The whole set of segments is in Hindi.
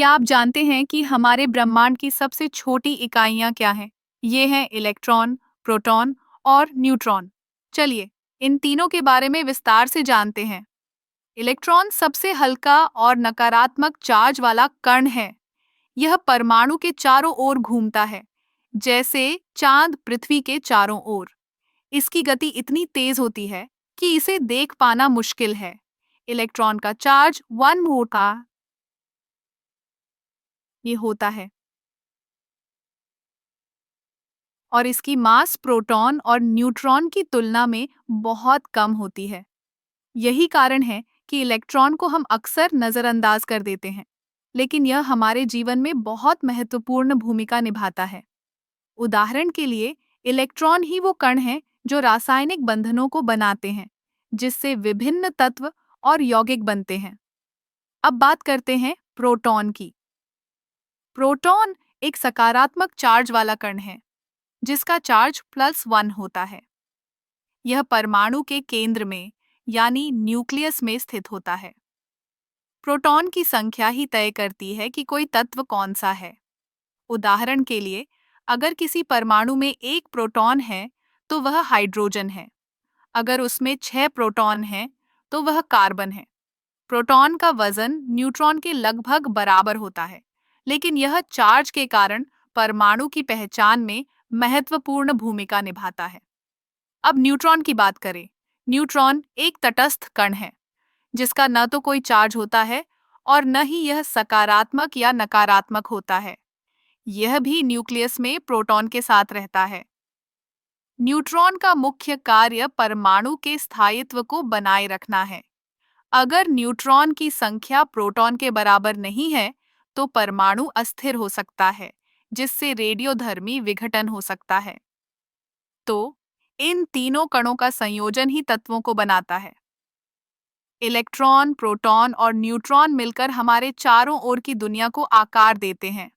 क्या आप जानते हैं कि हमारे ब्रह्मांड की सबसे छोटी इकाइयां क्या हैं? ये हैं इलेक्ट्रॉन, प्रोटॉन और न्यूट्रॉन। चलिए, इन तीनों के बारे में विस्तार से जानते हैं। इलेक्ट्रॉन सबसे हल्का और नकारात्मक चार्ज वाला कण है। यह परमाणु के चारों ओर घूमता है, जैसे चांद पृथ्वी के चारों ओर। इसकी गति इतनी तेज होती है कि इसे देख पाना मुश्किल है। इलेक्ट्रॉन का चार्ज 1 मोल का ये होता है और इसकी मास प्रोटॉन और न्यूट्रॉन की तुलना में बहुत कम होती है। यही कारण है कि इलेक्ट्रॉन को हम अक्सर नजरअंदाज कर देते हैं, लेकिन यह हमारे जीवन में बहुत महत्वपूर्ण भूमिका निभाता है। उदाहरण के लिए, इलेक्ट्रॉन ही वो कण हैं जो रासायनिक बंधनों को बनाते हैं, जिससे विभिन्न तत्व और यौगिक बनते हैं। अब बात करते हैं प्रोटॉन की। प्रोटॉन एक सकारात्मक चार्ज वाला कण है, जिसका चार्ज +1 होता है। यह परमाणु के केंद्र में यानी न्यूक्लियस में स्थित होता है। प्रोटॉन की संख्या ही तय करती है कि कोई तत्व कौन सा है। उदाहरण के लिए, अगर किसी परमाणु में 1 प्रोटॉन है, तो वह हाइड्रोजन है। अगर उसमें 6 प्रोटॉन हैं, तो वह कार्बन है। प्रोटॉन का वजन न्यूट्रॉन के लगभग बराबर होता है, लेकिन यह चार्ज के कारण परमाणु की पहचान में महत्वपूर्ण भूमिका निभाता है। अब न्यूट्रॉन की बात करें। न्यूट्रॉन एक तटस्थ कण है, जिसका न तो कोई चार्ज होता है और न ही यह सकारात्मक या नकारात्मक होता है। यह भी न्यूक्लियस में प्रोटॉन के साथ रहता है। न्यूट्रॉन का मुख्य कार्य परमाणु के स्थायित्व को बनाए रखना है। अगर न्यूट्रॉन की संख्या प्रोटॉन के बराबर नहीं है, तो परमाणु अस्थिर हो सकता है, जिससे रेडियोधर्मी विघटन हो सकता है। तो इन तीनों कणों का संयोजन ही तत्वों को बनाता है। इलेक्ट्रॉन, प्रोटॉन और न्यूट्रॉन मिलकर हमारे चारों ओर की दुनिया को आकार देते हैं।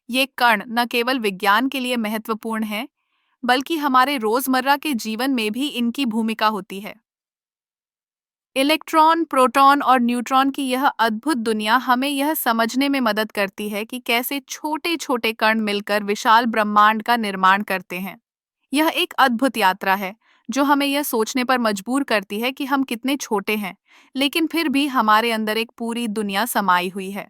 ये कण न केवल विज्ञान के लिए महत्वपूर्ण हैं, बल्कि हमारे रोजमर्रा के जीवन में भी इनकी भूमिका होती है। इलेक्ट्रॉन, प्रोटॉन और न्यूट्रॉन की यह अद्भुत दुनिया हमें यह समझने में मदद करती है कि कैसे छोटे-छोटे कण मिलकर विशाल ब्रह्मांड का निर्माण करते हैं। यह एक अद्भुत यात्रा है, जो हमें यह सोचने पर मजबूर करती है कि हम कितने छोटे हैं, लेकिन फिर भी हमारे अंदर एक पूरी दुनिया समाई हुई है।